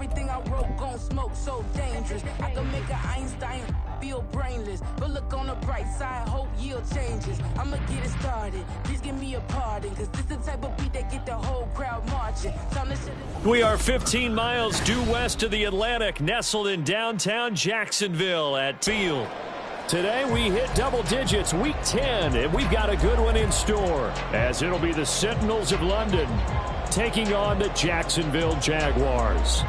everything I wrote gon' smoke, so dangerous. I can make an Einstein feel brainless, but look on the bright side, hope yield changes. I'ma get it started, please give me a pardon, cause this the type of beat that get the whole crowd marching. We are 15 miles due west of the Atlantic, nestled in downtown Jacksonville at Field. Today we hit double digits, week 10, and we've got a good one in store, as it'll be the Sentinels of London taking on the Jacksonville Jaguars.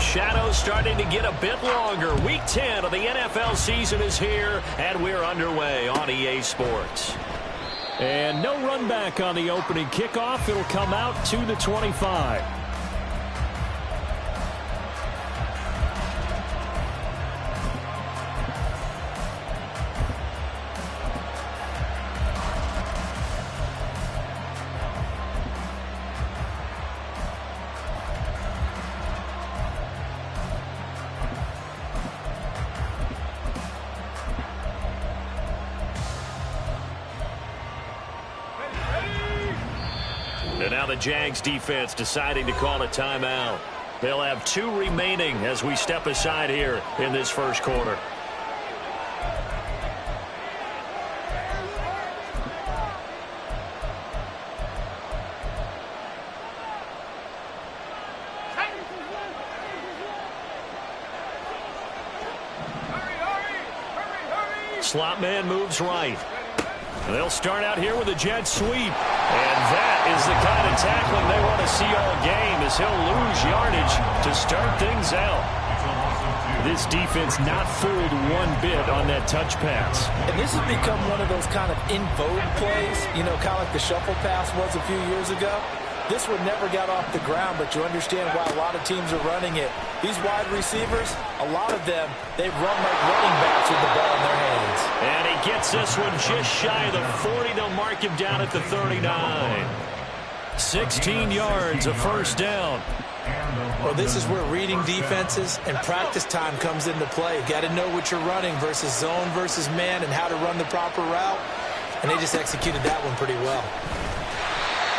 Shadows starting to get a bit longer. Week 10 of the NFL season is here, and we're underway on EA Sports. And no run back on the opening kickoff. It'll come out to the 25. And now the Jags defense deciding to call a timeout. They'll have 2 remaining as we step aside here in this first quarter. Slot man moves right. They'll start out here with a jet sweep. And that is the kind of tackling they want to see all game, as he'll lose yardage to start things out. This defense not fooled one bit on that touch pass. And this has become one of those kind of in vogue plays, you know, kind of like the shuffle pass was a few years ago. This one never got off the ground, but you understand why a lot of teams are running it. These wide receivers, a lot of them, they run like running backs with the ball in their hands. And he gets this one just shy of the 40. They'll mark him down at the 39. 16 yards, a first down. Well, this is where reading defenses and practice time comes into play. You got to know what you're running versus zone versus man and how to run the proper route. And they just executed that one pretty well.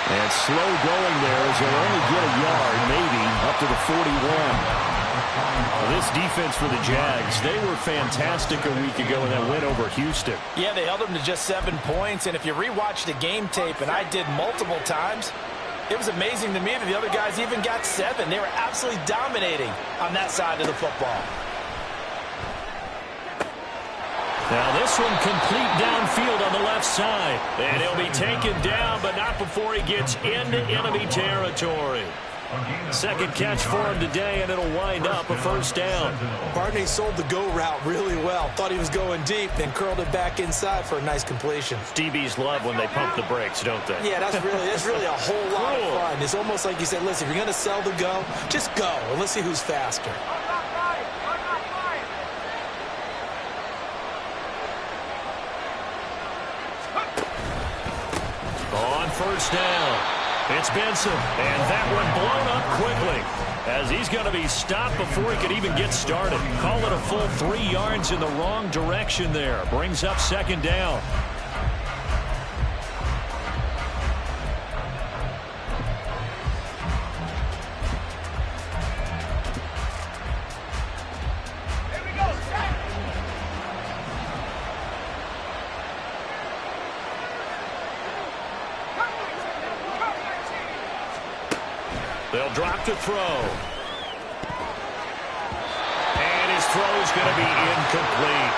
And slow going there as they'll only get a yard, maybe, up to the 41. Well, this defense for the Jags, they were fantastic a week ago in that win over Houston. Yeah, they held them to just 7 points. And if you rewatch the game tape, and I did multiple times, it was amazing to me that the other guys even got 7. They were absolutely dominating on that side of the football. Now this one complete downfield on the left side. And he'll be taken down, but not before he gets into enemy territory. Second catch for him today, and it'll wind up a first down. Barney sold the go route really well. Thought he was going deep, then curled it back inside for a nice completion. DBs love when they pump the brakes, don't they? Yeah, that's really a whole lot of fun. It's almost like you said, listen, if you're going to sell the go, just go, and let's see who's faster. On first down, it's Benson, and that one blown up quickly as he's going to be stopped before he could even get started. Call it a full 3 yards in the wrong direction there. Brings up second down. They'll drop to throw. And his throw's going to be incomplete.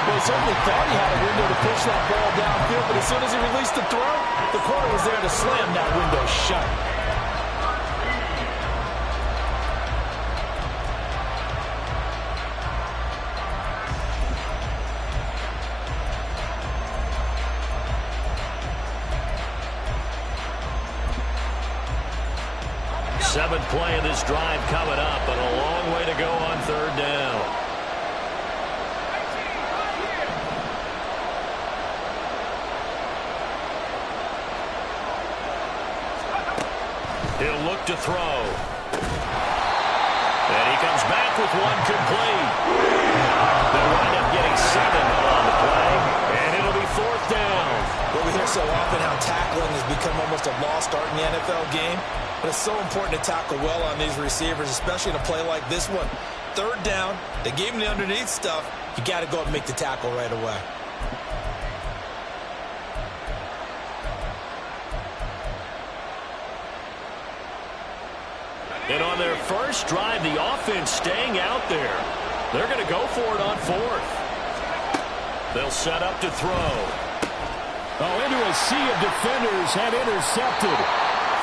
Well, he certainly thought he had a window to push that ball downfield, but as soon as he released the throw, the corner was there to slam that window shut. Seventh play of this drive coming up, but a long way to go on third down. He'll look to throw. And he comes back with one complete. They'll wind up getting 7 on the play, and it'll be 4th down. Well, we hear so often how tackling has become almost a lost art in the NFL game, but it's so important to tackle well on these receivers, especially in a play like this one. 3rd down, they gave him the underneath stuff. You got to go up and make the tackle right away. And on their first drive, the offense staying out there. They're going to go for it on 4th. They'll set up to throw. Oh, into a sea of defenders, had intercepted.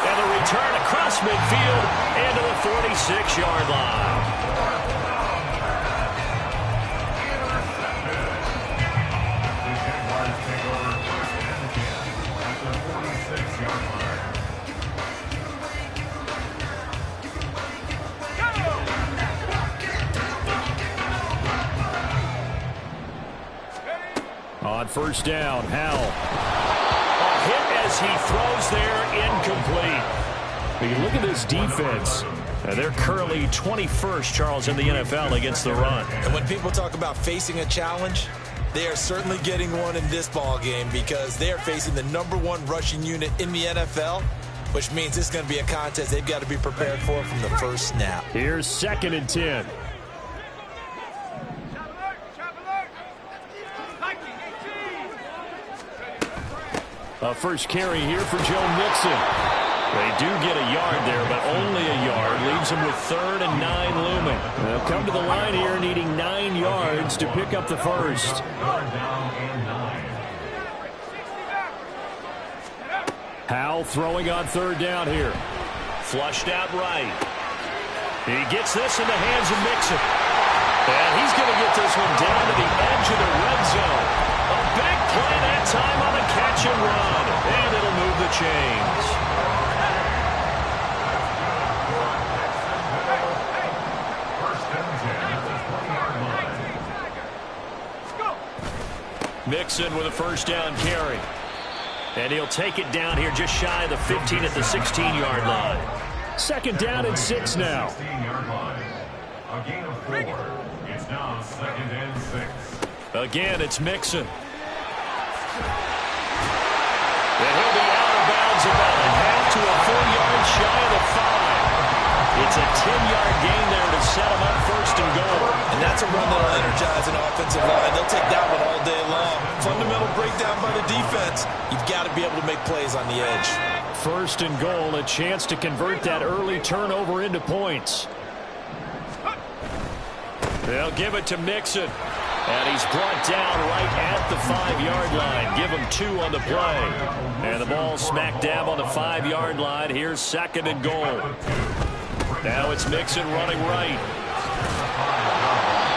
And the return across midfield and to the 46-yard line. On 1st down, Howell. A hit as he throws there, incomplete. You look at this defense. They're currently 21st, Charles, in the NFL against the run. And when people talk about facing a challenge, they are certainly getting one in this ball game because they are facing the #1 rushing unit in the NFL, which means this is going to be a contest they've got to be prepared for from the first snap. Here's 2nd and 10. A first carry here for Joe Mixon. They do get a yard there, but only a yard. Leaves them with 3rd and 9 looming. They'll come to the line here needing 9 yards to pick up the first. Howell throwing on 3rd down here. Flushed out right. He gets this in the hands of Mixon. And he's going to get this one down to the edge of the red zone. A big play that time on a catch and run. And it'll move the chains. Mixon with a 1st down carry. And he'll take it down here just shy of the 15 at the 16-yard line. 2nd down and 6 now. A gain of 4. It's now 2nd and 6. Again, it's Mixon. And he'll be out of bounds about a half to a full yard shy of the 5. It's a 10-yard gain there to set him up 1st and goal. And that's a run that'll energize an offensive line. They'll take that one all day long. Fundamental breakdown by the defense. You've got to be able to make plays on the edge. 1st and goal, a chance to convert that early turnover into points. They'll give it to Mixon. And he's brought down right at the 5-yard line. Give him 2 on the play. And the ball smack dab on the 5-yard line. Here's 2nd and goal. Now it's Mixon running right.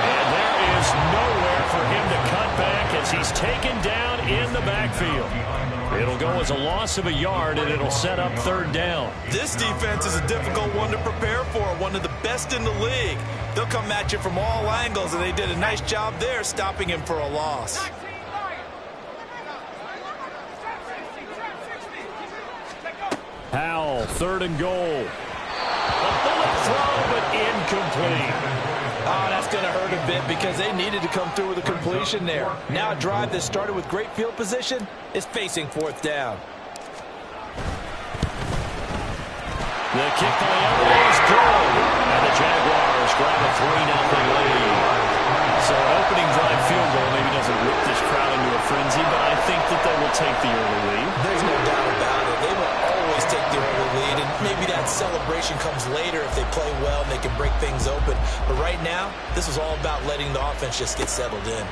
And there is nowhere for him to cut back as he's taken down in the backfield. It'll go as a loss of a yard, and it'll set up 3rd down. This defense is a difficult one to prepare for, one of the best in the league. They'll come at you from all angles, and they did a nice job there stopping him for a loss. Howell, 3rd and goal. A bullet throw, but incomplete. Oh, that's going to hurt a bit because they needed to come through with a completion there. Now a drive that started with great field position is facing 4th down. The kick to the other is good. And the Jaguars grab a 3-0 lead. So an opening drive field goal maybe doesn't whip this crowd into a frenzy, but I think that they will take the early lead. There's no doubt about it. They will always take the early lead, and maybe that celebration comes later if they play well and they can break things open. But right now, this is all about letting the offense just get settled in.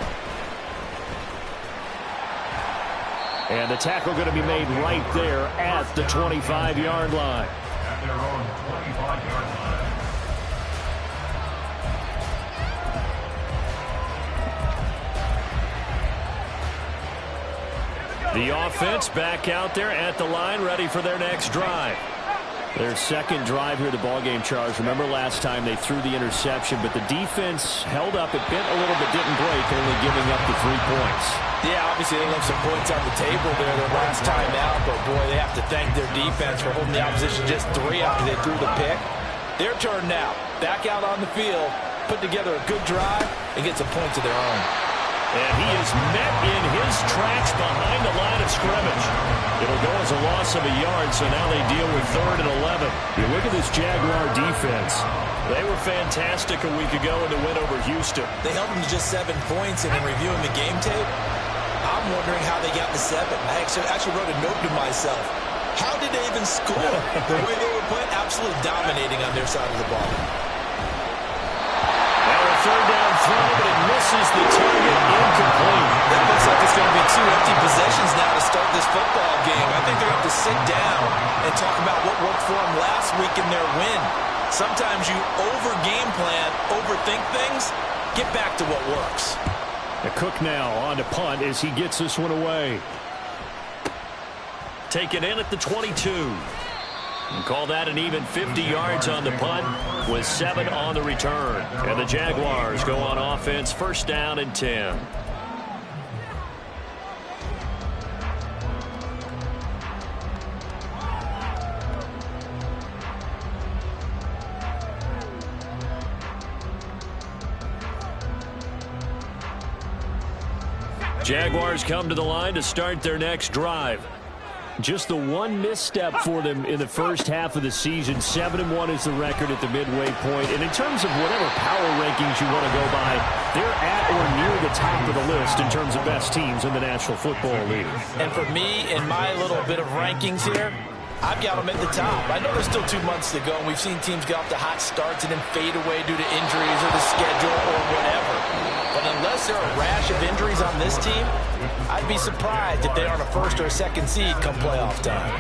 And the tackle going to be made right there at the 25-yard line. At their own 25-yard line. The offense back out there at the line, ready for their next drive. Their second drive here, the ballgame, Charles. Remember last time they threw the interception, but the defense held up. It bent a little but didn't break, only giving up the 3 points. Yeah, obviously they left some points on the table there their last time out, but boy, they have to thank their defense for holding the opposition just 3 after they threw the pick. Their turn now. Back out on the field, put together a good drive, and get some points of their own. And he is met in his tracks behind the line of scrimmage. It'll go as a loss of a yard, so now they deal with 3rd and 11. You look at this Jaguar defense. They were fantastic a week ago in the win over Houston. They held them to just 7 points, and in reviewing the game tape, I'm wondering how they got to 7. I actually wrote a note to myself. How did they even score? The way they were playing, absolutely dominating on their side of the ball. Now a 3rd down throw, but it misses the target, incomplete. That looks like it's going to be 2 empty possessions now to start this football game. I think they're going to have to sit down and talk about what worked for them last week in their win. Sometimes you over-game plan, overthink things, get back to what works. Cook now on to punt as he gets this one away. Taken in at the 22. And call that an even 50 yards on the punt with 7 on the return. And the Jaguars go on offense, 1st down and 10. Jaguars come to the line to start their next drive. Just the one misstep for them in the first half of the season. 7-1 is the record at the midway point. And in terms of whatever power rankings you want to go by, they're at or near the top of the list in terms of best teams in the National Football League. And for me, in my little bit of rankings here, I've got them at the top. I know there's still 2 months to go, and we've seen teams get off to hot starts and then fade away due to injuries or the schedule or whatever. But unless there are a rash of injuries on this team, I'd be surprised if they aren't a 1st or a 2nd seed come playoff time.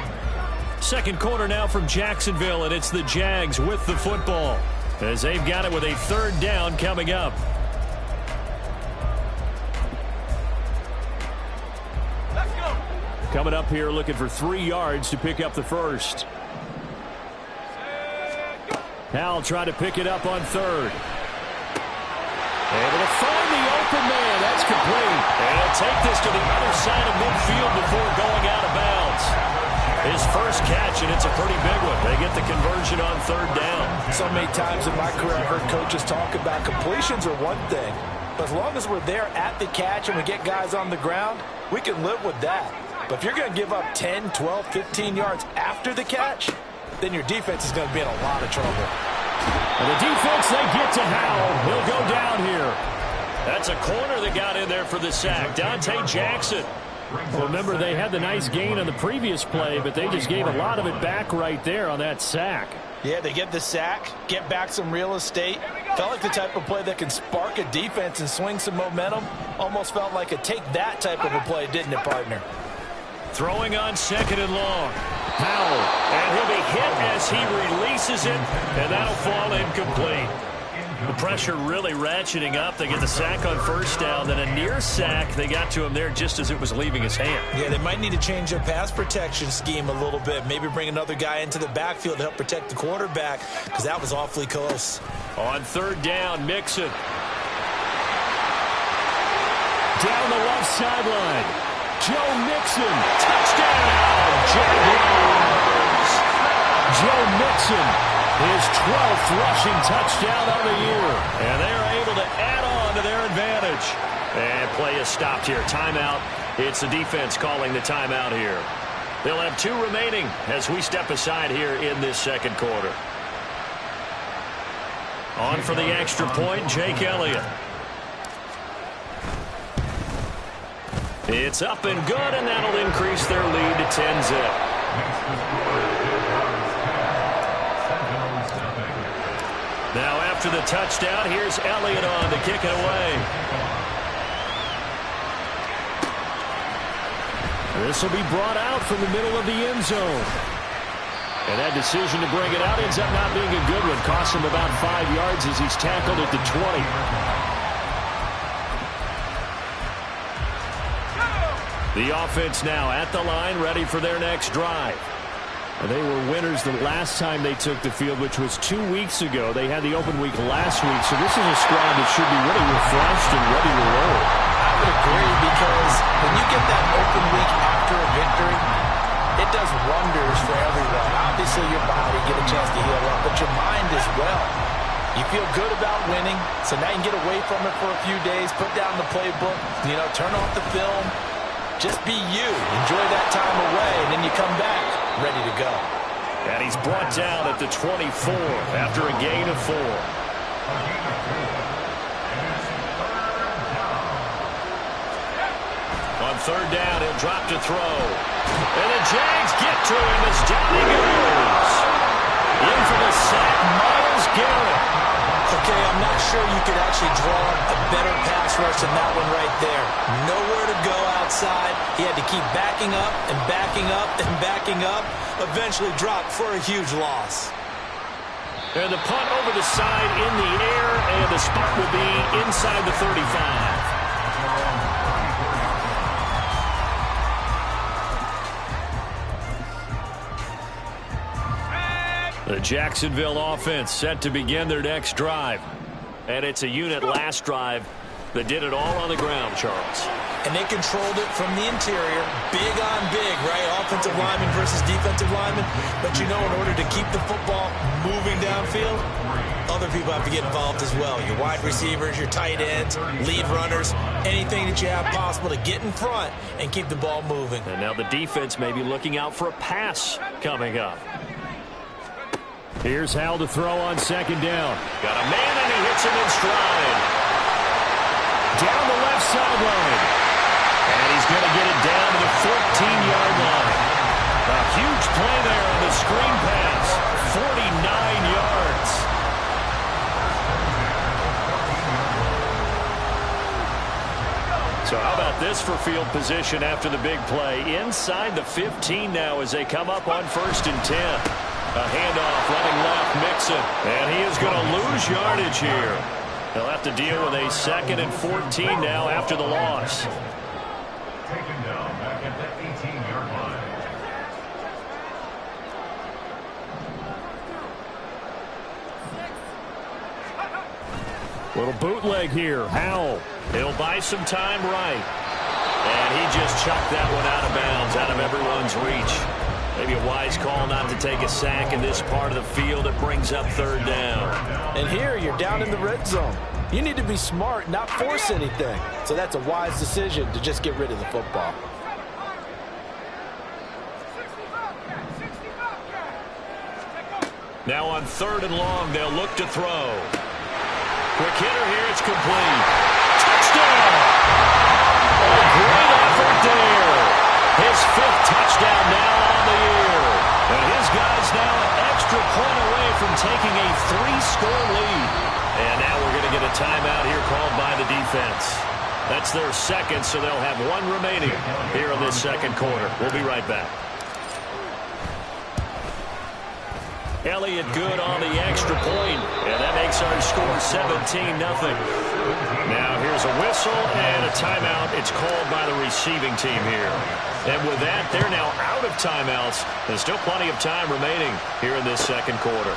Second quarter now from Jacksonville, and it's the Jags with the football as they've got it with a 3rd down coming up. Let's go. Coming up here looking for 3 yards to pick up the 1st. Howell trying to pick it up on 3rd. Able to find the open man. That's complete. And he'll take this to the other side of midfield before going out of bounds. His first catch, and it's a pretty big one. They get the conversion on 3rd down. So many times in my career I've heard coaches talk about completions are one thing. But as long as we're there at the catch and we get guys on the ground, we can live with that. But if you're going to give up 10, 12, 15 yards after the catch, then your defense is going to be in a lot of trouble. And the defense, they get to Howell. He'll go down here. That's a corner that got in there for the sack. Dante Jackson. Well, remember, they had the nice gain on the previous play, but they just gave a lot of it back right there on that sack. Yeah, they get the sack, get back some real estate. Felt like the type of play that can spark a defense and swing some momentum. Almost felt like a take that type of a play, didn't it, partner? Throwing on 2nd and long. Howell, and he'll be hit as he releases it, and that'll fall incomplete. The pressure really ratcheting up. They get the sack on 1st down, then a near sack. They got to him there just as it was leaving his hand. Yeah, they might need to change their pass protection scheme a little bit. Maybe bring another guy into the backfield to help protect the quarterback, because that was awfully close. On 3rd down, Mixon. Down the left sideline. Joe Mixon, touchdown, Jaguars. Joe Mixon, his 12th rushing touchdown of the year. And they're able to add on to their advantage. And play is stopped here. Timeout. It's the defense calling the timeout here. They'll have 2 remaining as we step aside here in this 2nd quarter. On for the extra point, Jake Elliott. It's up and good, and that'll increase their lead to 10-zip. Now after the touchdown, here's Elliott on to kick it away. This will be brought out from the middle of the end zone. And that decision to bring it out ends up not being a good one. Costs him about 5 yards as he's tackled at the 20. The offense now at the line, ready for their next drive. They were winners the last time they took the field, which was 2 weeks ago. They had the open week last week, so this is a squad that should be really refreshed and ready to roll. I would agree, because when you get that open week after a victory, it does wonders for everyone. Obviously, your body get a chance to heal up, but your mind as well. You feel good about winning, so now you can get away from it for a few days, put down the playbook, turn off the film. Just be you. Enjoy that time away, and then you come back ready to go. And he's brought down at the 24 after a gain of 4. On third down, he'll drop to throw. And the Jags get to him as down he goes. In for the sack, Myles Garrett. Okay, I'm not sure you could actually draw a better pass rush than that one right there. Nowhere to go outside. He had to keep backing up and backing up and backing up. Eventually dropped for a huge loss. And the punt over the side in the air, and the spot will be inside the 35. The Jacksonville offense set to begin their next drive. And it's a unit last drive that did it all on the ground, Charles. And they controlled it from the interior. Big on big, right? Offensive lineman versus defensive lineman. But in order to keep the football moving downfield, other people have to get involved as well. Your wide receivers, your tight ends, lead runners, anything that you have possible to get in front and keep the ball moving. And now the defense may be looking out for a pass coming up. Here's Hal to throw on second down. Got a man, and he hits him in stride. Down the left sideline. And he's going to get it down to the 14-yard line. A huge play there on the screen pass. 49 yards. So how about this for field position after the big play? Inside the 15 now as they come up on 1st and 10. A handoff running left, Mixon. And he is going to lose yardage here. They'll have to deal with a 2nd and 14 now after the loss. Taken down back at the 18-yard line. Little bootleg here. Howell. He'll buy some time right. And he just chucked that one out of bounds, out of everyone's reach. Maybe a wise call not to take a sack in this part of the field. It brings up third down. And here you're down in the red zone. You need to be smart, not force anything. So that's a wise decision to just get rid of the football. Now on 3rd and long, they'll look to throw. Quick hitter here, it's complete. Touchdown! A great effort there. His 5th touchdown now on the year. And his guys now an extra point away from taking a 3-score lead. And now we're going to get a timeout here called by the defense. That's their 2nd, so they'll have 1 remaining here in this 2nd quarter. We'll be right back. Elliott good on the extra point, and that makes our score 17-0. Now here's a whistle and a timeout. It's called by the receiving team here. And with that, they're now out of timeouts. There's still plenty of time remaining here in this 2nd quarter.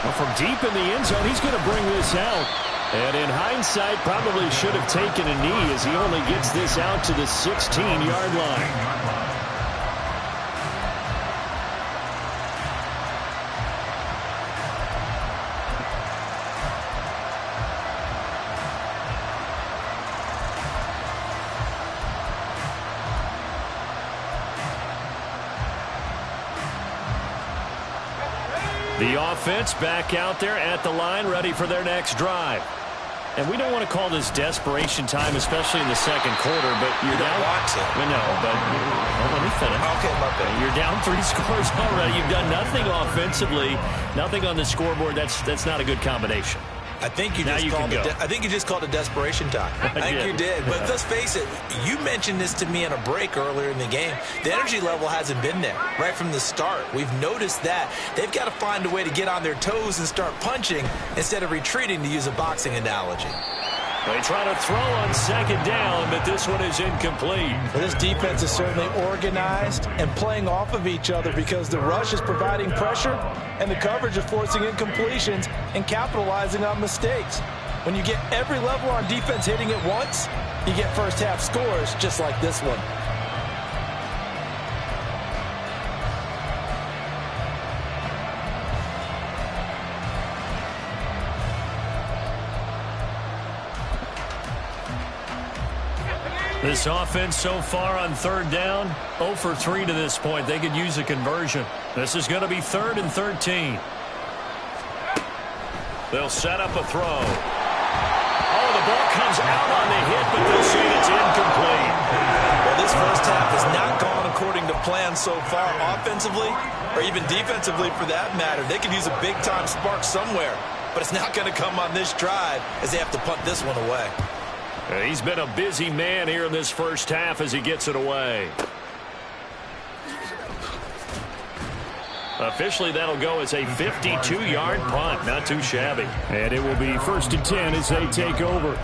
Well, from deep in the end zone, he's going to bring this out. And in hindsight, probably should have taken a knee as he only gets this out to the 16-yard line. The offense back out there at the line, ready for their next drive. And we don't want to call this desperation time, especially in the 2nd quarter, but you're down. No, but let me finish. Okay, my bad. You're down 3 scores already. You've done nothing offensively, nothing on the scoreboard. That's not a good combination. I think you just called it desperation time. I think you did. But let's face it, you mentioned this to me in a break earlier in the game. The energy level hasn't been there right from the start. We've noticed that. They've got to find a way to get on their toes and start punching instead of retreating, to use a boxing analogy. They try to throw on second down, but this one is incomplete. Well, this defense is certainly organized and playing off of each other because the rush is providing pressure and the coverage is forcing incompletions and capitalizing on mistakes. When you get every level on defense hitting at once, you get first half scores just like this one. This offense so far on third down, 0 for 3 to this point. They could use a conversion. This is going to be 3rd and 13. They'll set up a throw. Oh, the ball comes out on the hit, but they'll say it's incomplete. Well, this first half has not gone according to plan so far offensively or even defensively for that matter. They could use a big-time spark somewhere, but it's not going to come on this drive as they have to punt this one away. He's been a busy man here in this first half as he gets it away. Officially, that'll go as a 52-yard punt. Not too shabby. And it will be 1st and 10 as they take over.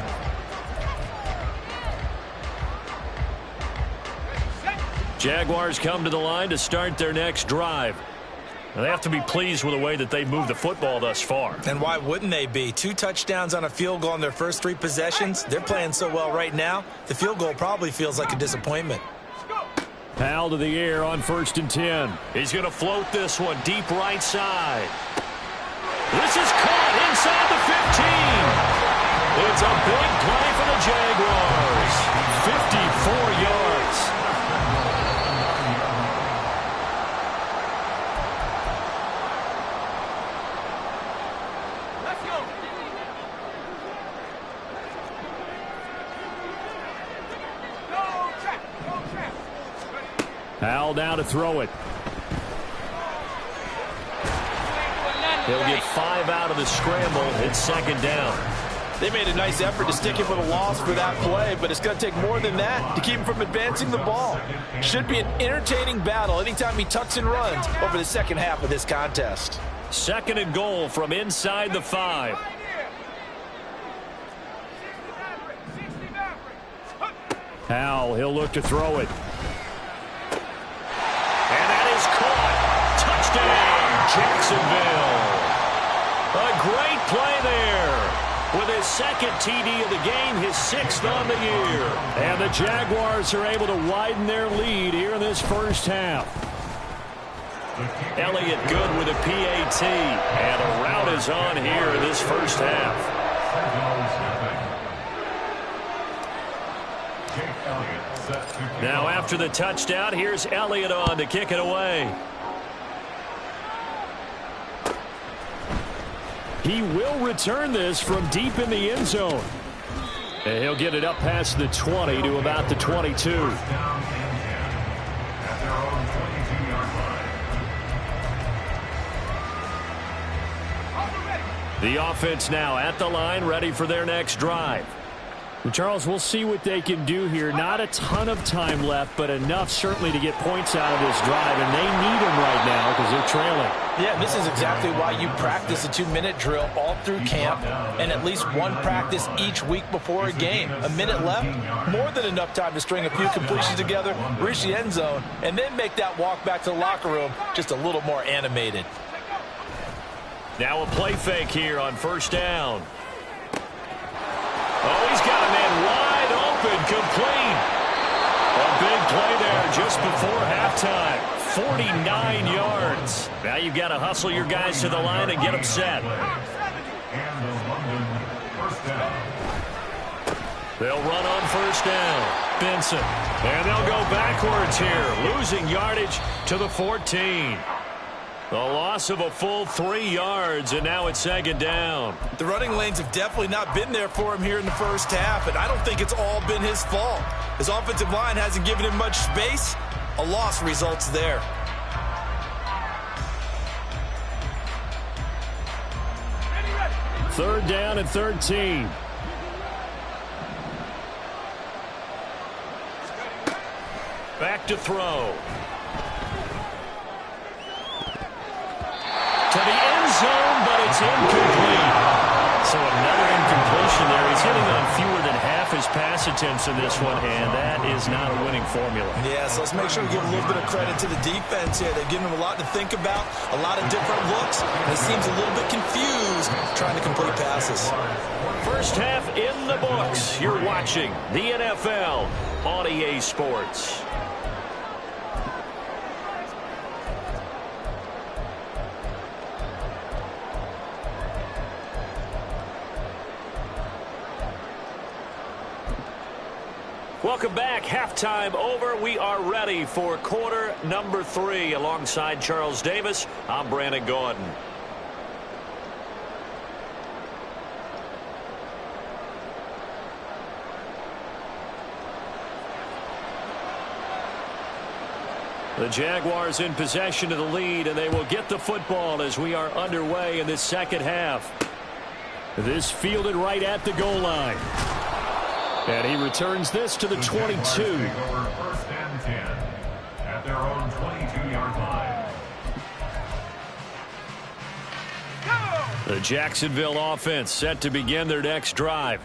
Jaguars come to the line to start their next drive. Now, they have to be pleased with the way that they've moved the football thus far. And why wouldn't they be? 2 touchdowns on a field goal in their first 3 possessions. They're playing so well right now, the field goal probably feels like a disappointment. Powell to the air on 1st and 10. He's going to float this one deep right side. This is caught inside the 15. It's a big play for the Jaguars. 54 yards. Powell down to throw it. He'll get 5 out of the scramble. It's 2nd down. They made a nice effort to stick him with a loss for that play, but it's going to take more than that to keep him from advancing the ball. Should be an entertaining battle anytime he tucks and runs over the second half of this contest. 2nd and goal from inside the 5. Powell, he'll look to throw it. And that is caught. Touchdown, Jacksonville. A great play there. With his 2nd TD of the game, his 6th on the year. And the Jaguars are able to widen their lead here in this first half. Elliott good with a PAT. And a rout is on here in this first half. Now after the touchdown, here's Elliott on to kick it away. He will return this from deep in the end zone. And he'll get it up past the 20 to about the 22. The offense now at the line, ready for their next drive. Well, Charles, we'll see what they can do here. Not a ton of time left, but enough certainly to get points out of this drive, and they need them right now because they're trailing. Yeah, this is exactly why you practice a 2-minute drill all through camp and at least one practice each week before a game. A minute left, more than enough time to string a few completions together, reach the end zone, and then make that walk back to the locker room just a little more animated. Now a play fake here on 1st down. Oh, he's got a man wide open, complete. A big play there just before halftime. 49 yards. Now you've got to hustle your guys to the line and get them set. They'll run on 1st down. Benson. And they'll go backwards here, losing yardage to the 14. A loss of a full 3 yards, and now it's 2nd down. The running lanes have definitely not been there for him here in the first half, and I don't think it's all been his fault. His offensive line hasn't given him much space. A loss results there. Third down and 13. Back to throw. To the end zone, but it's incomplete. So another incompletion there. He's hitting on fewer pass attempts in this one, and that is not a winning formula. Yeah, so let's make sure we give a little bit of credit to the defense here. They've given them a lot to think about, a lot of different looks, and it seems a little bit confused trying to complete passes. First half in the books. You're watching the NFL on EA Sports. Welcome back. Halftime over. We are ready for quarter number 3. Alongside Charles Davis, I'm Brandon Gordon. The Jaguars in possession of the lead, and they will get the football as we are underway in this second half. This fielded right at the goal line. And he returns this to the 22. First and 10 at their own 22-yard line. The Jacksonville offense set to begin their next drive.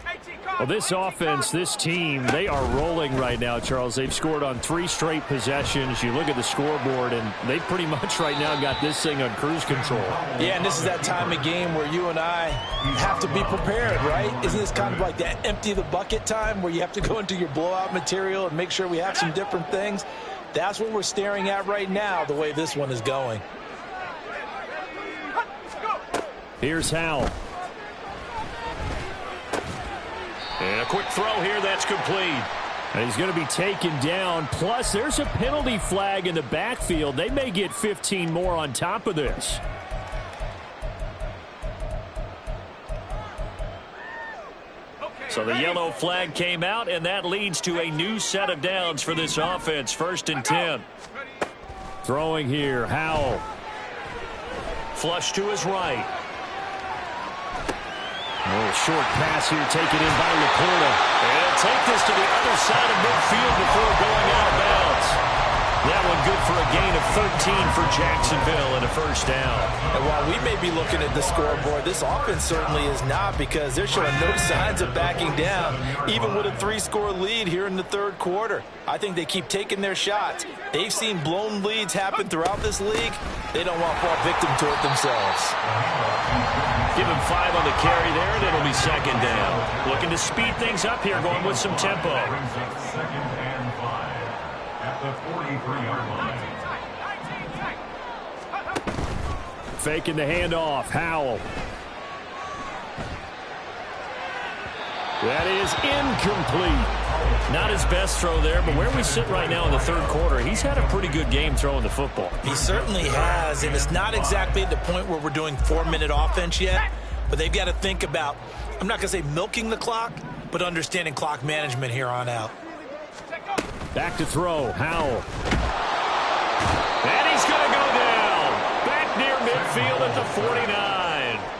Well, this offense, this team, they are rolling right now, Charles. They've scored on 3 straight possessions. You look at the scoreboard, and they pretty much right now got this thing on cruise control. Yeah, and this is that time of game where you and I have to be prepared, right? Isn't this kind of like that empty the bucket time where you have to go into your blowout material and make sure we have some different things? That's what we're staring at right now, the way this one is going. Here's Howell. And a quick throw here, that's complete. And he's going to be taken down. Plus, there's a penalty flag in the backfield. They may get 15 more on top of this. So the yellow flag came out, and that leads to a new set of downs for this offense. 1st and 10. Throwing here, Howell. Flush to his right. A little short pass here taken in by Laporta. And take this to the other side of midfield before going out of bounds. That one good for a gain of 13 for Jacksonville and a first down. And while we may be looking at the scoreboard, this offense certainly is not, because they're showing no signs of backing down, even with a 3-score lead here in the 3rd quarter. I think they keep taking their shots. They've seen blown leads happen throughout this league. They don't want to fall victim to it themselves. Give him 5 on the carry there, and it'll be 2nd down. Looking to speed things up here, going with some tempo. Brings up 2nd and 5 at the 43-yard line. Faking the handoff, Howell. That is incomplete. Not his best throw there, but where we sit right now in the 3rd quarter, he's had a pretty good game throwing the football. He certainly has, and it's not exactly at the point where we're doing 4-minute offense yet, but they've got to think about, I'm not going to say milking the clock, but understanding clock management here on out. Back to throw, Howell. And he's going to go down. Back near midfield at the 49.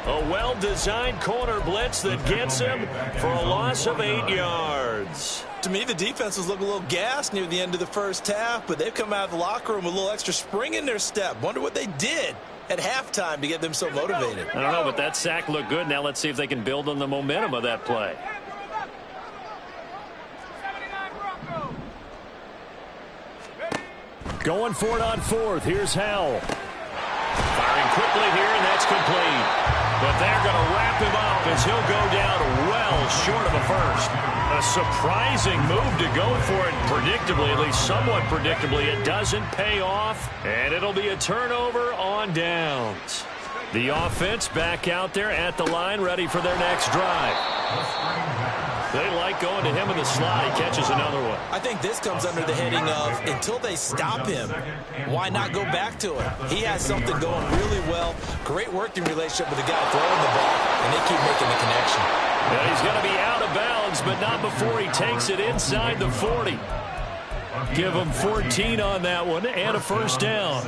A well-designed corner blitz that gets him for a loss of 8 yards. To me, the defense was looking a little gassed near the end of the first half, but they've come out of the locker room with a little extra spring in their step. Wonder what they did at halftime to get them so motivated. I don't know, but that sack looked good. Now let's see if they can build on the momentum of that play. Going for it on 4th. Here's Howell. Firing quickly here, and that's complete. But they're going to wrap him up as he'll go down well short of a first. A surprising move to go for it predictably, at least somewhat predictably. It doesn't pay off, and it'll be a turnover on downs. The offense back out there at the line, ready for their next drive. They like going to him in the slot. He catches another one. I think this comes under the heading of, until they stop him, why not go back to him? He has something going really well. Great working relationship with the guy throwing the ball, and they keep making the connection. Yeah, he's going to be out of bounds, but not before he takes it inside the 40. Give him 14 on that one and a first down.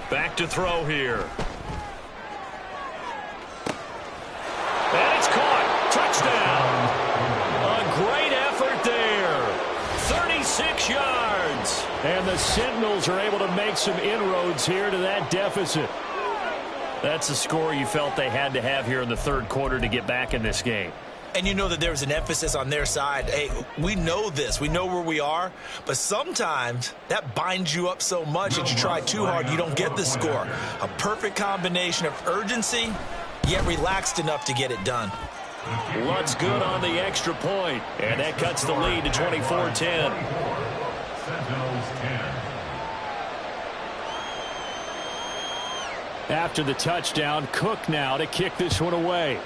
Back to throw here. And it's caught. Touchdown. A great the Sentinels are able to make some inroads here to that deficit. That's a score you felt they had to have here in the third quarter to get back in this game. And you know that there's an emphasis on their side. Hey, we know this. We know where we are. But sometimes that binds you up so much that you try too hard, you don't get the score. A perfect combination of urgency, yet relaxed enough to get it done. Lutt's good on the extra point, and that cuts the lead to 24-10. Sentinels 10. After the touchdown, Cook now to kick this one away.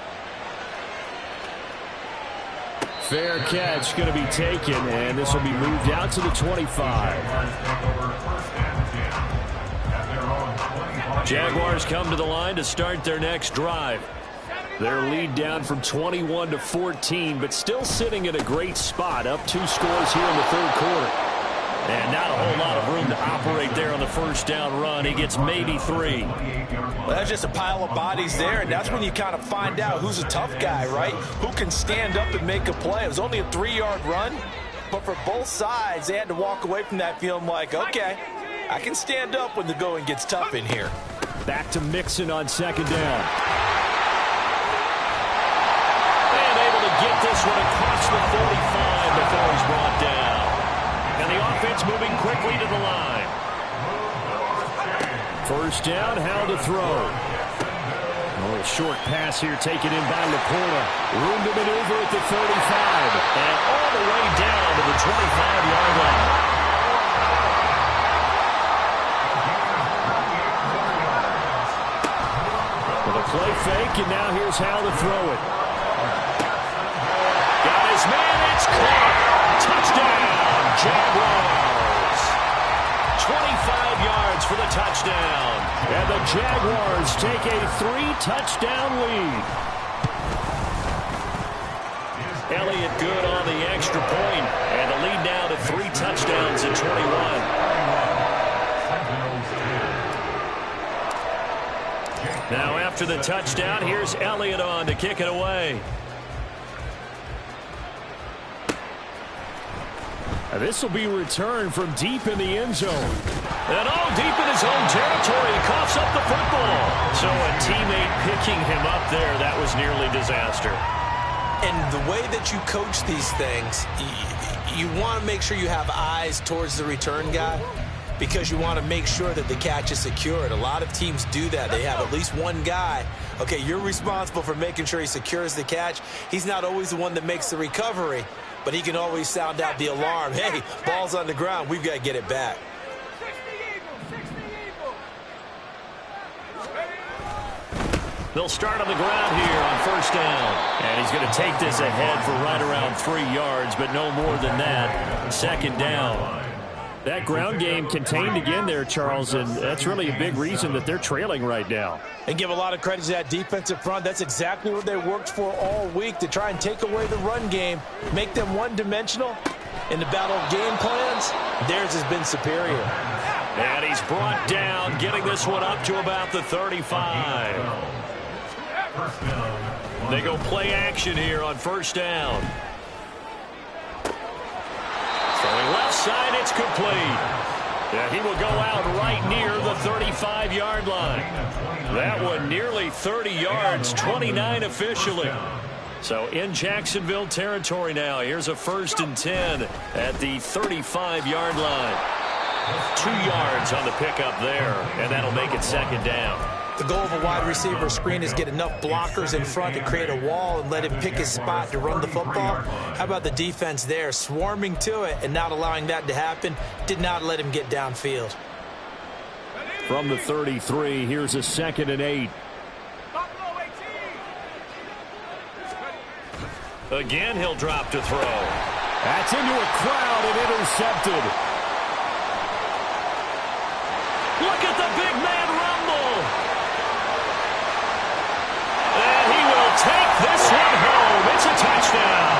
Fair catch going to be taken, and this will be moved out to the 25. Jaguars come to the line to start their next drive. Their lead down from 21 to 14, but still sitting in a great spot, up 2 scores here in the third quarter. And not a whole lot of room to operate there on the first down run. He gets maybe 3. Well, that's just a pile of bodies there, and that's when you kind of find out who's a tough guy, right? Who can stand up and make a play. It was only a 3-yard run, but for both sides, they had to walk away from that feeling like, okay, I can stand up when the going gets tough in here. Back to Mixon on second down. And able to get this one across the 45 before he's brought down. And the offense moving quickly to the line. First down, how to throw. A little short pass here taken in by Laporta. Room to maneuver at the 35. And all the way down to the 25-yard line. With a play fake, and now here's how to throw it. Got his man, it's caught. Touchdown. Jaguars. 25 yards for the touchdown. And the Jaguars take a 3-touchdown lead. Elliott good on the extra point, and the lead now to 3 touchdowns at 21. Now after the touchdown, here's Elliott on to kick it away. This will be returned from deep in the end zone. And all deep in his own territory, he coughs up the football. So a teammate picking him up there, that was nearly disaster. And the way that you coach these things, you want to make sure you have eyes towards the return guy because you want to make sure that the catch is secured. A lot of teams do that. They have at least one guy. Okay, you're responsible for making sure he secures the catch. He's not always the one that makes the recovery, but he can always sound out the alarm. Hey, ball's on the ground. We've got to get it back. They'll start on the ground here on first down. And he's going to take this ahead for right around 3 yards, but no more than that. Second down. That ground game contained again there, Charles, and that's really a big reason that they're trailing right now. And give a lot of credit to that defensive front. That's exactly what they worked for all week, to try and take away the run game, make them one-dimensional. In the battle of game plans, theirs has been superior. And he's brought down, getting this one up to about the 35. They go play action here on first down. Throwing left side, it's complete. Yeah, he will go out right near the 35-yard line. That one nearly 30 yards, 29 officially. So in Jacksonville territory now. Here's a 1st and 10 at the 35-yard line. 2 yards on the pickup there, and that'll make it second down. The goal of a wide receiver screen is get enough blockers in front to create a wall and let him pick his spot to run the football. How about the defense there, swarming to it and not allowing that to happen? Did not let him get downfield. From the 33, here's a 2nd and 8. Again, he'll drop to throw. That's into a crowd and intercepted. Look at the big man rumble. And he will take this one home. It's a touchdown.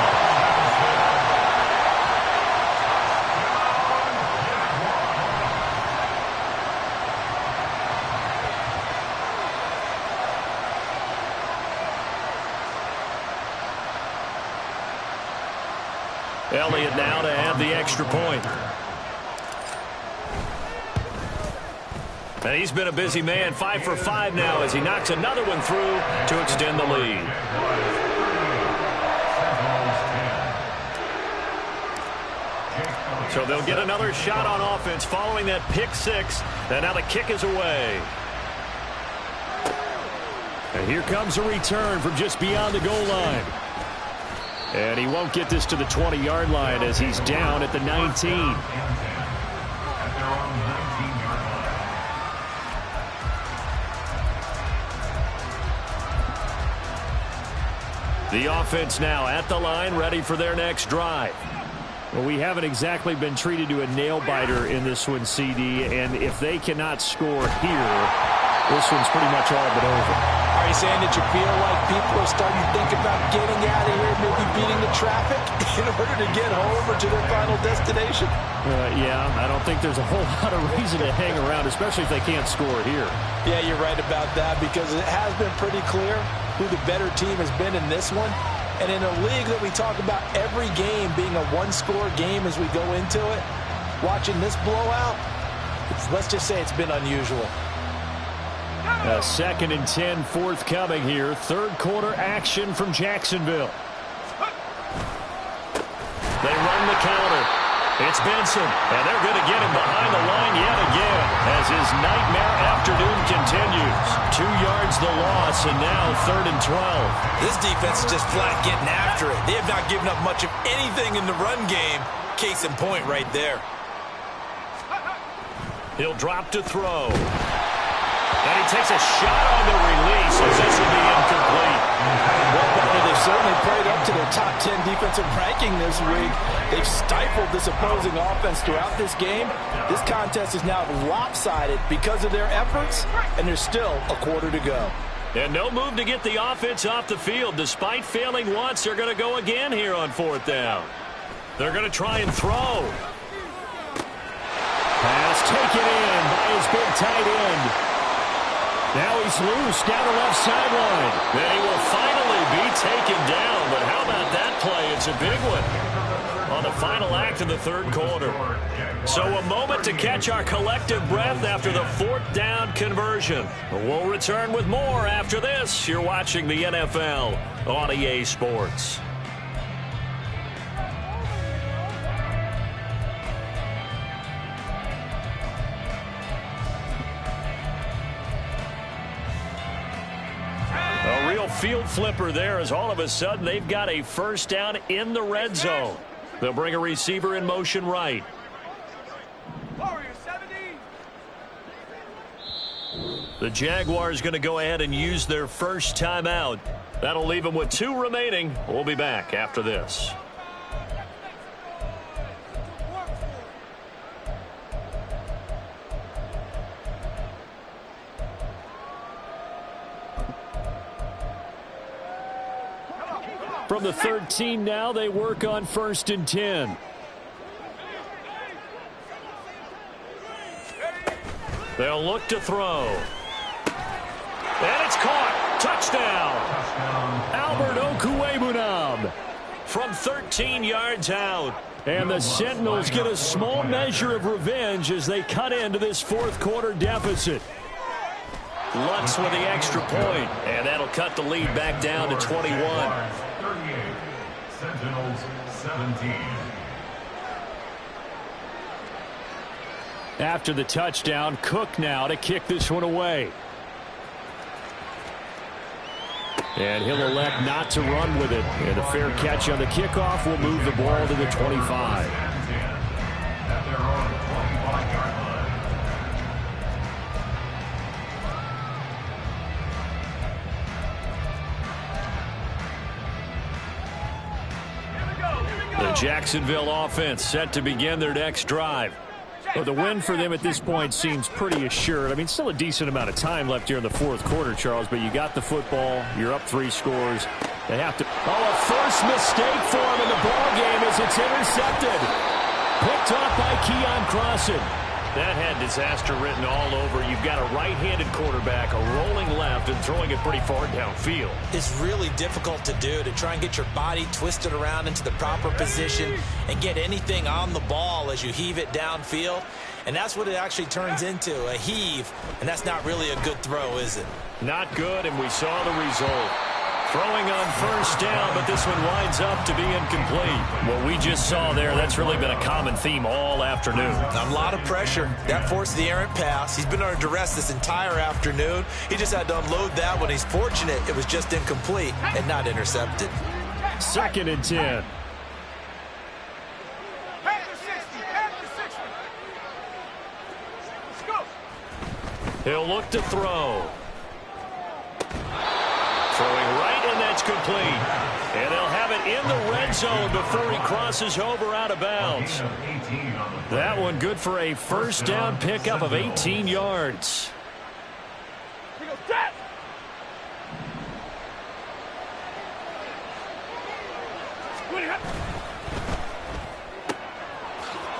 Elliott now to add the extra point. And he's been a busy man, 5 for 5 now as he knocks another one through to extend the lead. So they'll get another shot on offense following that pick six. And now the kick is away. And here comes a return from just beyond the goal line. And he won't get this to the 20-yard line as he's down at the 19. The offense now at the line, ready for their next drive. Well, we haven't exactly been treated to a nail-biter in this one, CD, and if they cannot score here, this one's pretty much all but over. Are you saying that you feel like people are starting to think about getting out of here, maybe beating the traffic in order to get home or to their final destination? Yeah, I don't think there's a whole lot of reason to hang around, especially if they can't score here. Yeah, you're right about that because it has been pretty clear who the better team has been in this one. And in a league that we talk about every game being a one-score game as we go into it, watching this blowout, let's just say it's been unusual. A 2nd and 10 forthcoming here. Third quarter action from Jacksonville. They run the counter. It's Benson, and they're going to get him behind the line yet again as his nightmare afternoon continues. 2 yards the loss, and now 3rd and 12. This defense is just flat getting after it. They have not given up much of anything in the run game. Case in point right there. He'll drop to throw. And he takes a shot on the release as this will be incomplete. Well, Butler, they've certainly played up to their top 10 defensive ranking this week. They've stifled this opposing offense throughout this game. This contest is now lopsided because of their efforts, and there's still a quarter to go. And no move to get the offense off the field. Despite failing once, they're going to go again here on 4th down. They're going to try and throw. Pass taken in by his big tight end. Now he's loose down the left sideline. And he will finally be taken down. But how about that play? It's a big one on the final act of the 3rd quarter. So a moment to catch our collective breath after the 4th down conversion. We'll return with more after this. You're watching the NFL on EA Sports. Field flipper there as all of a sudden they've got a 1st down in the red zone. They'll bring a receiver in motion right. The Jaguars going to go ahead and use their first timeout. That'll leave them with 2 remaining. We'll be back after this. From the 13 now, they work on 1st and 10. They'll look to throw. And it's caught. Touchdown. Albert Okwuegbunam. From 13 yards out. And the Sentinels get a small measure of revenge as they cut into this 4th quarter deficit. Lutz with the extra point. And that'll cut the lead back down to 21. Sentinels 17. After the touchdown, Cook now to kick this one away. And he'll elect not to run with it. And a fair catch on the kickoff will move the ball to the 25. At their own 25-yard line. The Jacksonville offense set to begin their next drive. Well, the win for them at this point seems pretty assured. I mean, still a decent amount of time left here in the 4th quarter, Charles, but you got the football. You're up 3 scores. They have to... Oh, a first mistake for him in the ball game as it's intercepted. Picked off by Keon Crossan. That had disaster written all over. You've got a right-handed quarterback, a rolling left, and throwing it pretty far downfield. It's really difficult to do, to try and get your body twisted around into the proper position and get anything on the ball as you heave it downfield. and that's what it actually turns into, a heave, and that's not really a good throw, is it? Not good, and we saw the result. Throwing on first down, but this one winds up to be incomplete. What we just saw there, that's really been a common theme all afternoon. A lot of pressure. That forced the errant pass. He's been under duress this entire afternoon. He just had to unload that one. He's fortunate it was just incomplete and not intercepted. 2nd and 10. He'll look to throw. Throwing right, and that's complete. And they'll have it in the red zone before he crosses over out of bounds. That one good for a first down pickup of 18 yards.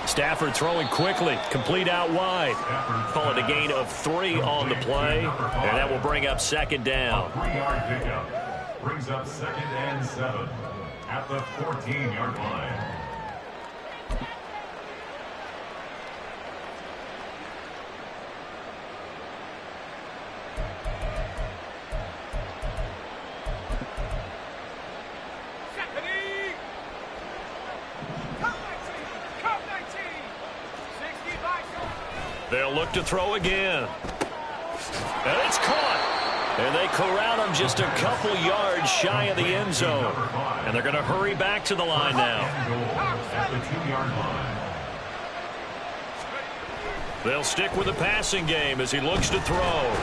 Stafford throwing quickly, complete out wide. Call it a gain of 3 on the play, and that will bring up 2nd down. A 3-yard pickup brings up 2nd and 7 at the 14-yard line. They'll look to throw again. And it's caught. And they corral him just a couple yards shy of the end zone. And they're going to hurry back to the line now. At the 2-yard line. They'll stick with the passing game as he looks to throw.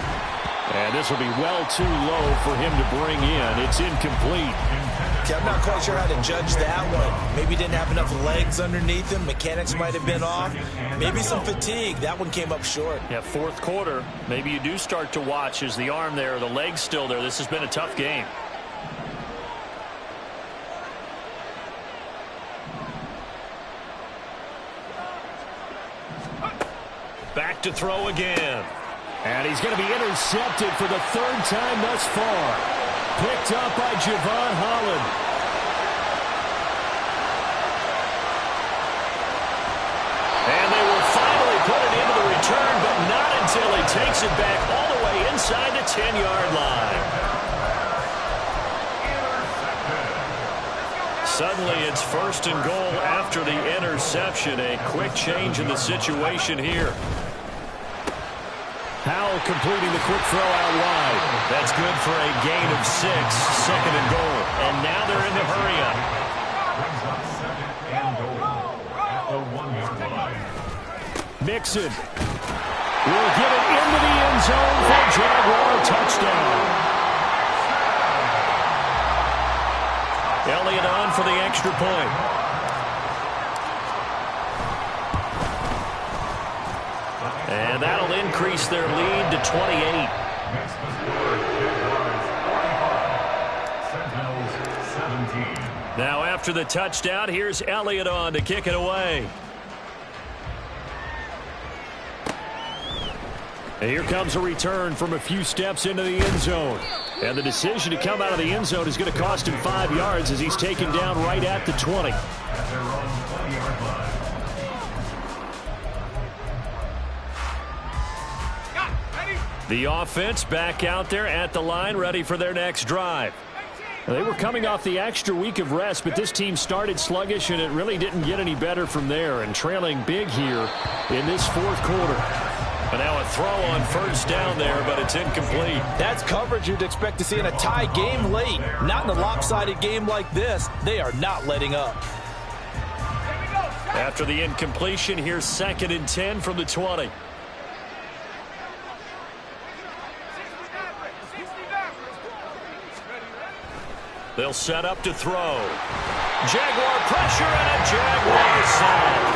And this will be well too low for him to bring in. It's incomplete. Okay, I'm not quite sure how to judge that one. Maybe he didn't have enough legs underneath him. Mechanics might have been off. Maybe some fatigue. That one came up short. Yeah, 4th quarter. Maybe you do start to watch as the arm there, the leg's still there. This has been a tough game. Back to throw again. And he's going to be intercepted for the 3rd time thus far. Picked up by Javon Holland. And they will finally put it into the return, but not until he takes it back all the way inside the 10-yard line. Suddenly it's 1st and goal after the interception. A quick change in the situation here. Howell completing the quick throw out wide. That's good for a gain of 6, 2nd and goal. And now they're in the hurry-up. Brings up 2nd and goal at the 1-yard line. Mixon will get it into the end zone for a Jaguar touchdown. Elliott on for the extra point. And that'll increase their lead to 28. Next was word, Jaguars 45, Sentinels 17. Now after the touchdown, here's Elliott on to kick it away. And here comes a return from a few steps into the end zone. And the decision to come out of the end zone is going to cost him 5 yards as he's taken down right at the 20. At their own 20-yard line. The offense back out there at the line, ready for their next drive. They were coming off the extra week of rest, but this team started sluggish, and it really didn't get any better from there, and trailing big here in this 4th quarter. And now a throw on first down there, but it's incomplete. That's coverage you'd expect to see in a tie game late. Not in a lopsided game like this. They are not letting up. After the incompletion, here's 2nd and 10 from the 20. They'll set up to throw. Jaguar pressure and a Jaguar sack.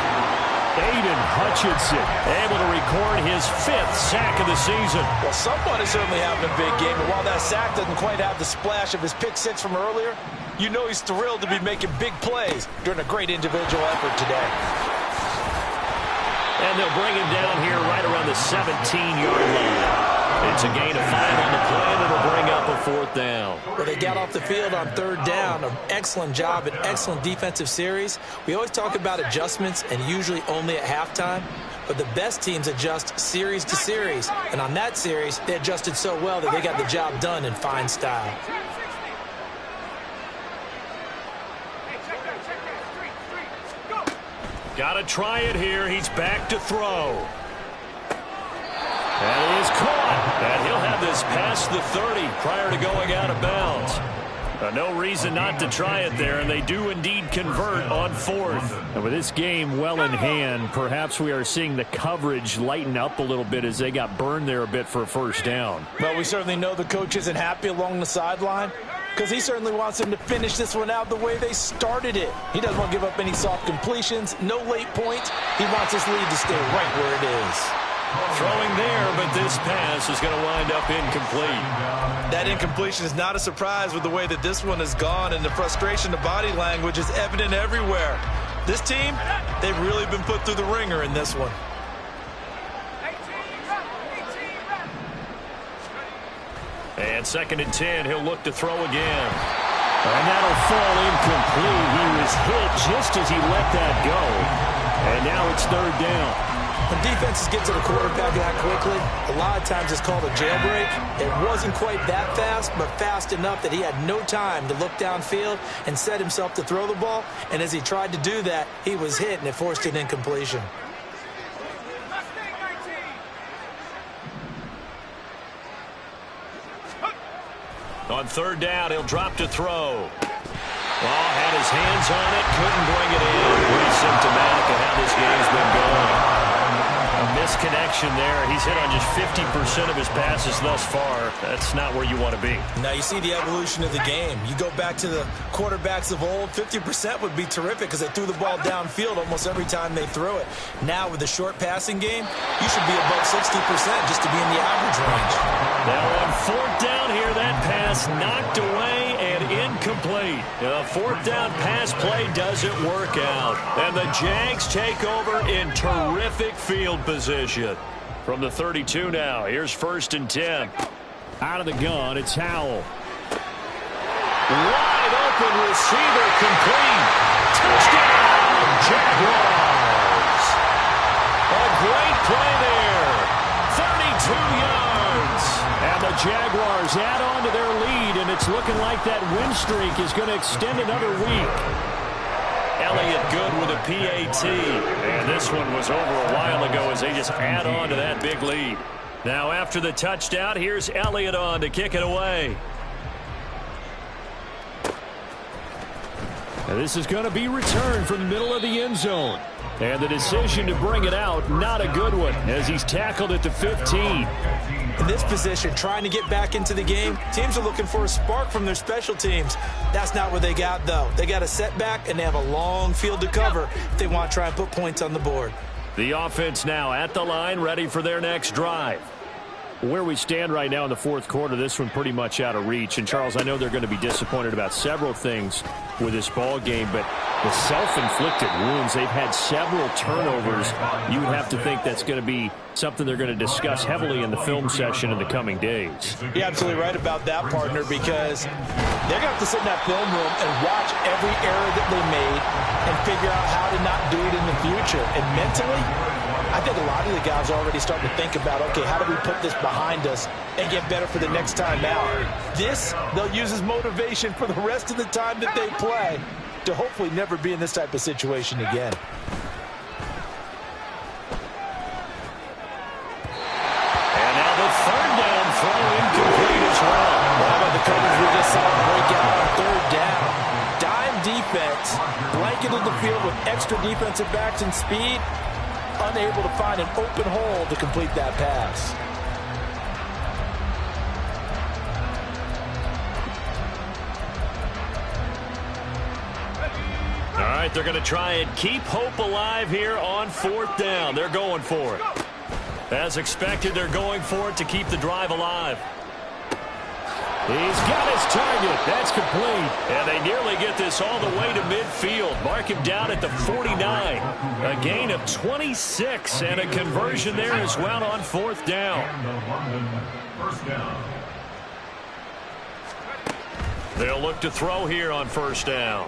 Aiden Hutchinson able to record his 5th sack of the season. Well, someone is certainly having a big game, but while that sack doesn't quite have the splash of his pick 6 from earlier, you know he's thrilled to be making big plays during a great individual effort today. And they'll bring him down here right around the 17-yard line. It's a gain of 5 on the play, and it'll bring up a 4th down. Well, they got off the field on 3rd down. An excellent job, an excellent defensive series. We always talk about adjustments, and usually only at halftime. But the best teams adjust series to series. And on that series, they adjusted so well that they got the job done in fine style. Got to try it here. He's back to throw. And he is caught. And he'll have this past the 30 prior to going out of bounds. No reason not to try it there, and they do indeed convert on 4th. And with this game well in hand, perhaps we are seeing the coverage lighten up a little bit as they got burned there a bit for a 1st down. Well, we certainly know the coach isn't happy along the sideline because he certainly wants them to finish this one out the way they started it. He doesn't want to give up any soft completions, no late points. He wants his lead to stay right where it is. Throwing there, but this pass is going to wind up incomplete. That incompletion is not a surprise with the way that this one has gone, and the frustration, the body language is evident everywhere. This team, they've really been put through the ringer in this one. And 2nd and 10, he'll look to throw again. And that'll fall incomplete. He was hit just as he let that go. And now it's 3rd down. When defenses get to the quarterback that quickly, a lot of times it's called a jailbreak. It wasn't quite that fast, but fast enough that he had no time to look downfield and set himself to throw the ball. And as he tried to do that, he was hit, and it forced an incompletion. On 3rd down, he'll drop to throw. Well, had his hands on it, couldn't bring it in. Pretty symptomatic of how this game's been going. A misconnection there. He's hit on just 50% of his passes thus far. That's not where you want to be. Now you see the evolution of the game. You go back to the quarterbacks of old, 50% would be terrific because they threw the ball downfield almost every time they threw it. Now with the short passing game, you should be above 60% just to be in the average range. Now on 4th down here, that pass knocked away and incomplete. The 4th down pass play doesn't work out. And the Jags take over in terrific field position. From the 32 now, here's 1st and 10. Out of the gun, it's Howell. Wide open receiver, complete. Touchdown, Jaguars. A great play there. 32 yards. And the Jaguars add on to their lead, and it's looking like that win streak is going to extend another week. Elliott good with a PAT. And this one was over a while ago as they just add on to that big lead. Now after the touchdown, here's Elliott on to kick it away. And this is going to be returned from the middle of the end zone. And the decision to bring it out, not a good one, as he's tackled at the 15. In this position, trying to get back into the game, teams are looking for a spark from their special teams. That's not what they got, though. They got a setback, and they have a long field to cover if they want to try and put points on the board. The offense now at the line, ready for their next drive. Where we stand right now in the 4th quarter, this one pretty much out of reach. And, Charles, I know they're going to be disappointed about several things with this ball game, but the self-inflicted wounds, they've had several turnovers. You would have to think that's going to be something they're going to discuss heavily in the film session in the coming days. You're absolutely right about that, partner, because they're going to have to sit in that film room and watch every error that they made and figure out how to not do it in the future. And mentally, I think a lot of the guys are already starting to think about, okay, how do we put this behind us and get better for the next time out? This, they'll use as motivation for the rest of the time that they play to hopefully never be in this type of situation again. And now the 3rd down throw incomplete as well. How about the coverage we just saw break out on 3rd down? Dime defense, blanketed the field with extra defensive backs and speed, unable to find an open hole to complete that pass. All right, they're going to try and keep hope alive here on 4th down. They're going for it. As expected, they're going for it to keep the drive alive. He's got his target. That's complete. And they nearly get this all the way to midfield. Mark him down at the 49. A gain of 26 and a conversion there as well on fourth down. First down. They'll look to throw here on first down.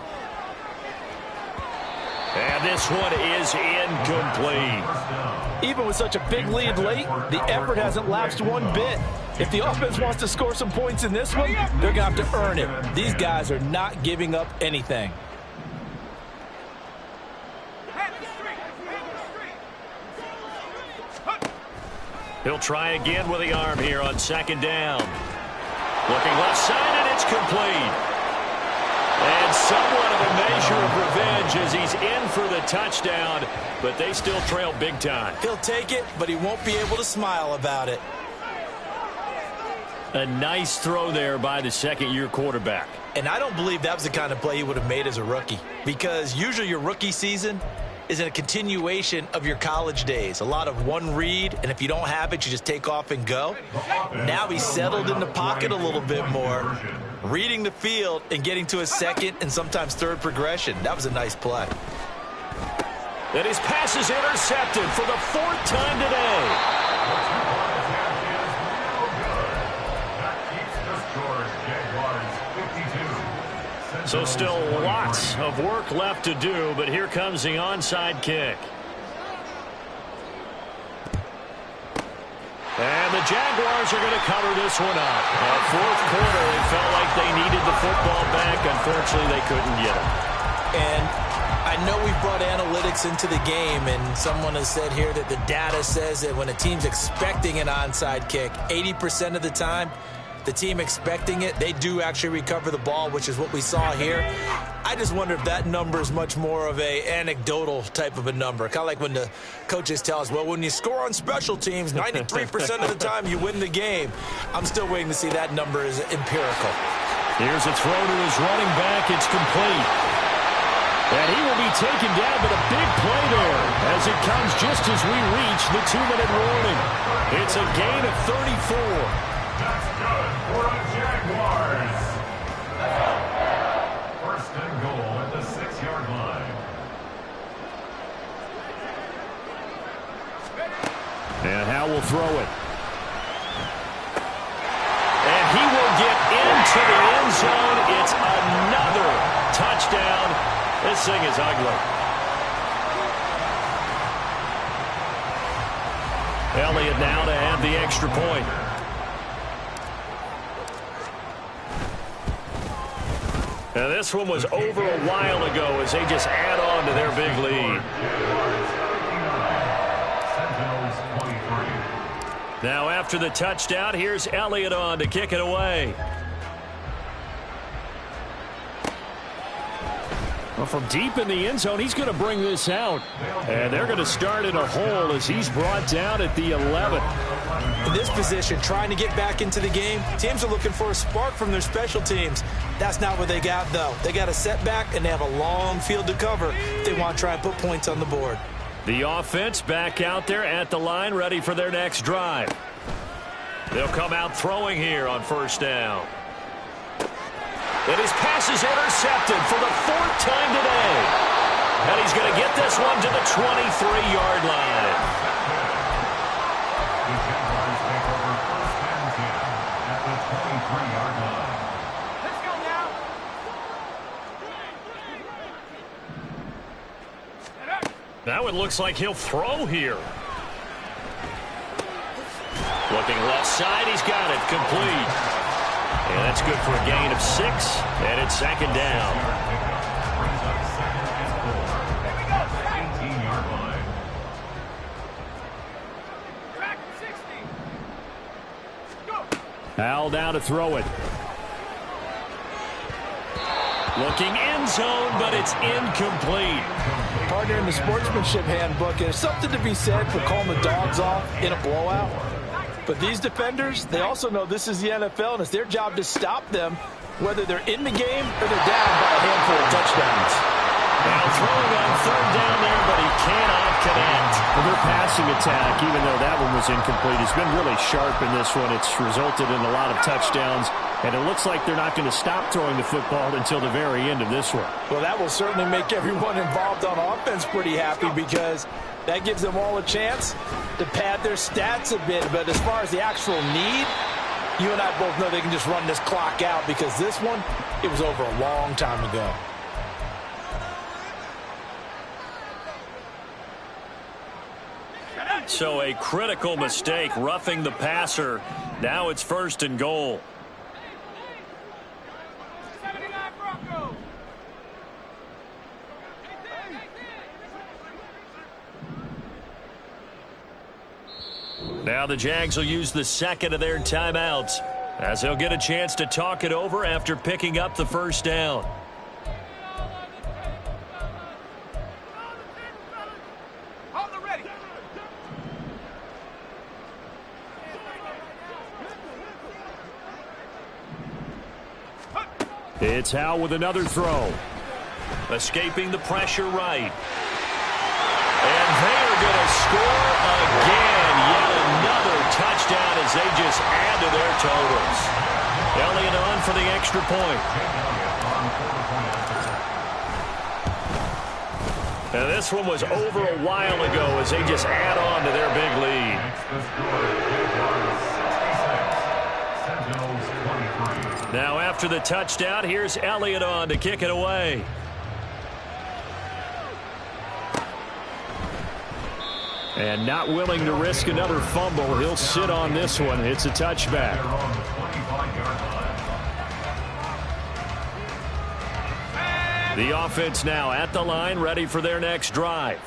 And this one is incomplete. Even with such a big lead late, the effort hasn't lapsed one bit. If the offense wants to score some points in this one, they're going to have to earn it. These guys are not giving up anything. He'll try again with the arm here on second down. Looking left side, and it's complete. And somewhat of a measure of revenge as he's in for the touchdown, but they still trail big time. He'll take it, but he won't be able to smile about it. A nice throw there by the second-year quarterback. And I don't believe that was the kind of play he would have made as a rookie, because usually your rookie season is in a continuation of your college days. A lot of one read, and if you don't have it, you just take off and go. Now he's settled in the pocket a little bit more, reading the field and getting to his second and sometimes third progression. That was a nice play. And his pass is intercepted for the fourth time today. So still lots of work left to do, but here comes the onside kick. And the Jaguars are going to cover this one up. Fourth quarter, it felt like they needed the football back. Unfortunately, they couldn't get it. And I know we brought analytics into the game, and someone has said here that the data says that when a team's expecting an onside kick, 80% of the time, the team expecting it, they do actually recover the ball, which is what we saw here. I just wonder if that number is much more of a anecdotal type of a number. Kind of like when the coaches tell us, well, when you score on special teams, 93% of the time you win the game. I'm still waiting to see that number is empirical. Here's a throw to his running back. It's complete. And he will be taken down, but a big play there as it comes just as we reach the 2-minute warning. It's a gain of 34. That's good for the Jaguars. First and goal at the 6-yard line. And Howe will throw it. And he will get into the end zone. It's another touchdown. This thing is ugly. Elliott now to have the extra point. Now this one was over a while ago as they just add on to their big lead. Now after the touchdown, here's Elliott on to kick it away. Well, from deep in the end zone, he's going to bring this out. And they're going to start in a hole as he's brought down at the 11. In this position, trying to get back into the game, teams are looking for a spark from their special teams. That's not what they got, though. They got a setback, and they have a long field to cover if they want to try and put points on the board. The offense back out there at the line, ready for their next drive. They'll come out throwing here on first down. And his pass is intercepted for the fourth time today. And he's going to get this one to the 23-yard line. The Jaguars take over first and 10 at the 23-yard line. Let's go now. Now it looks like he'll throw here. Looking left side, he's got it, complete. And that's good for a gain of 6, and it's second down. Brings up second and 4 at the 18-yard line. Track 60. Go. Al down to throw it. Looking end zone, but it's incomplete. Partner, in the sportsmanship handbook, there's something to be said for calling the dogs off in a blowout. But these defenders, they also know this is the NFL, and it's their job to stop them, whether they're in the game or they're down by a handful of touchdowns. Now throwing on third down there, but he cannot connect. Well, their passing attack, even though that one was incomplete, has been really sharp in this one. It's resulted in a lot of touchdowns, and it looks like they're not going to stop throwing the football until the very end of this one. Well, that will certainly make everyone involved on offense pretty happy because that gives them all a chance to pad their stats a bit. But as far as the actual need, you and I both know they can just run this clock out because this one, it was over a long time ago. So a critical mistake, roughing the passer. Now it's 1st and goal. Now the Jags will use the second of their timeouts as they'll get a chance to talk it over after picking up the first down. It's Howe with another throw. Escaping the pressure right. And they're going to score again. Yet another touchdown as they just add to their totals. Elliott on for the extra point. And this one was over a while ago as they just add on to their big lead. Now after the touchdown, here's Elliott on to kick it away. And not willing to risk another fumble. He'll sit on this one. It's a touchback. The offense now at the line, ready for their next drive.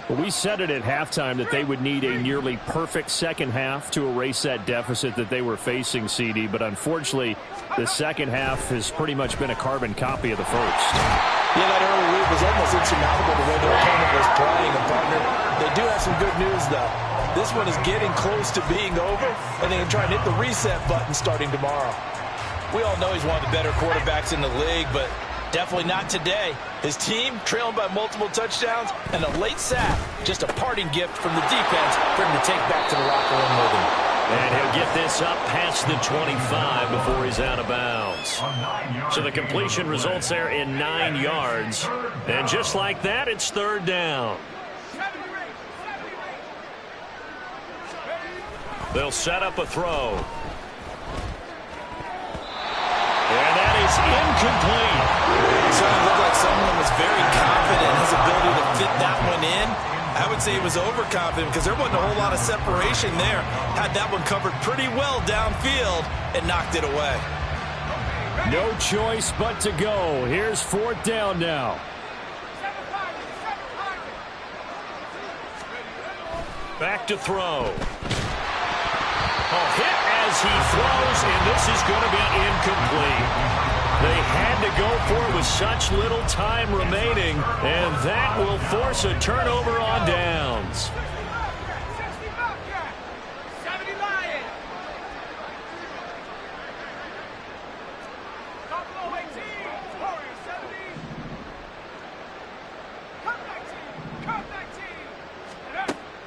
Well, we said it at halftime that they would need a nearly perfect second half to erase that deficit that they were facing, CD. But unfortunately, the second half has pretty much been a carbon copy of the first. Yeah, that early lead was almost insurmountable the way their opponent was playing. And, partner, they do have some good news, though. This one is getting close to being over, and they can try and hit the reset button starting tomorrow. We all know he's one of the better quarterbacks in the league, but definitely not today. His team trailing by multiple touchdowns, and a late sack, just a parting gift from the defense for him to take back to the locker room with him. And he'll get this up past the 25 before he's out of bounds. So the completion results there in 9 yards. And just like that, it's third down. They'll set up a throw. And that is incomplete. It certainly looked like someone was very confident in his ability to fit that one in. I would say he was overconfident because there wasn't a whole lot of separation there. Had that one covered pretty well downfield and knocked it away. No choice but to go. Here's 4th down now. Back to throw. Hit as he throws, and this is going to be incomplete. They had to go for it with such little time remaining, and that will force a turnover on downs.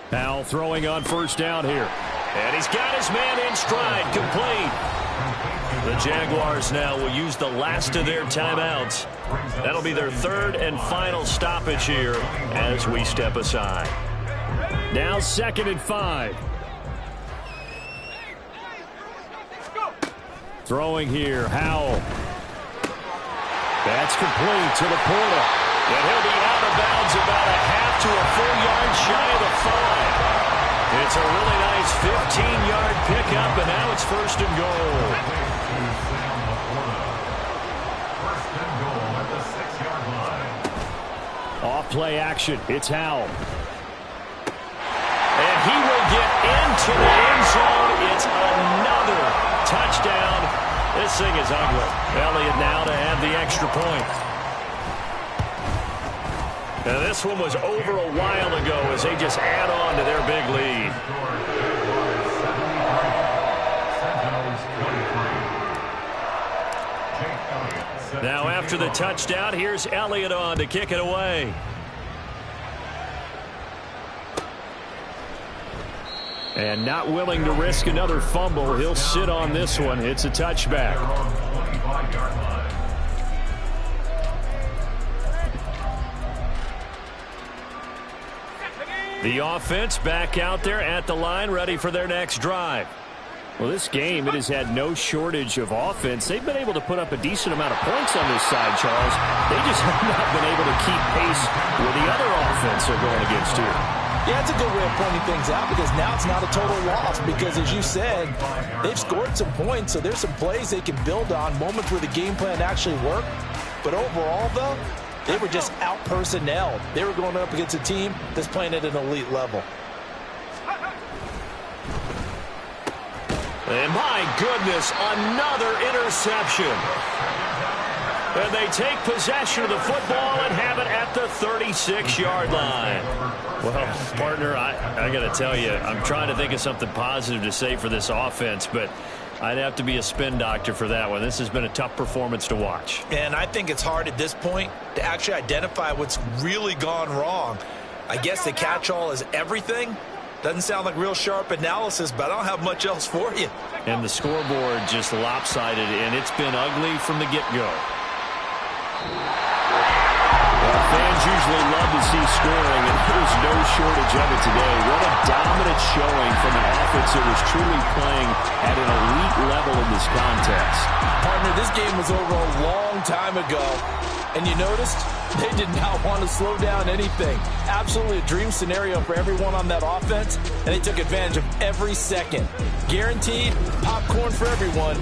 Powell throwing on 1st down here. And he's got his man in stride, complete. The Jaguars now will use the last of their timeouts. That'll be their 3rd and final stoppage here as we step aside. Now 2nd and 5. Throwing here, Howell. That's complete to Laporta. And he'll be out of bounds about a half to a full yard shy of the 5. It's a really nice 15-yard pickup, and now it's 1st and goal. Off play action. It's Howell. And he will get into the end zone. It's another touchdown. This thing is ugly. Elliott now to have the extra point. Now this one was over a while ago as they just add on to their big lead. Now after after the touchdown. Here's Elliott on to kick it away. And not willing to risk another fumble. He'll sit on this one. It's a touchback. The offense back out there at the line, ready for their next drive. Well, this game, it has had no shortage of offense. They've been able to put up a decent amount of points on this side, Charles. They just have not been able to keep pace with the other offense they're going against here. Yeah, it's a good way of pointing things out because now it's not a total loss because, as you said, they've scored some points, so there's some plays they can build on, moments where the game plan actually worked. But overall, though, they were just out-personnelled. They were going up against a team that's playing at an elite level. And my goodness, another interception. And they take possession of the football and have it at the 36-yard line. Well, partner, I got to tell you, I'm trying to think of something positive to say for this offense, but I'd have to be a spin doctor for that one. This has been a tough performance to watch. And I think it's hard at this point to actually identify what's really gone wrong. I guess the catch-all is everything. Doesn't sound like real sharp analysis, but I don't have much else for you. And the scoreboard just lopsided, and it's been ugly from the get-go. Well, fans usually love to see scoring, and there's no shortage of it today. What a dominant showing from an offense that was truly playing at an elite level in this contest. Partner, this game was over a long time ago, and you noticed they did not want to slow down anything. Absolutely a dream scenario for everyone on that offense, and they took advantage of every second. Guaranteed popcorn for everyone.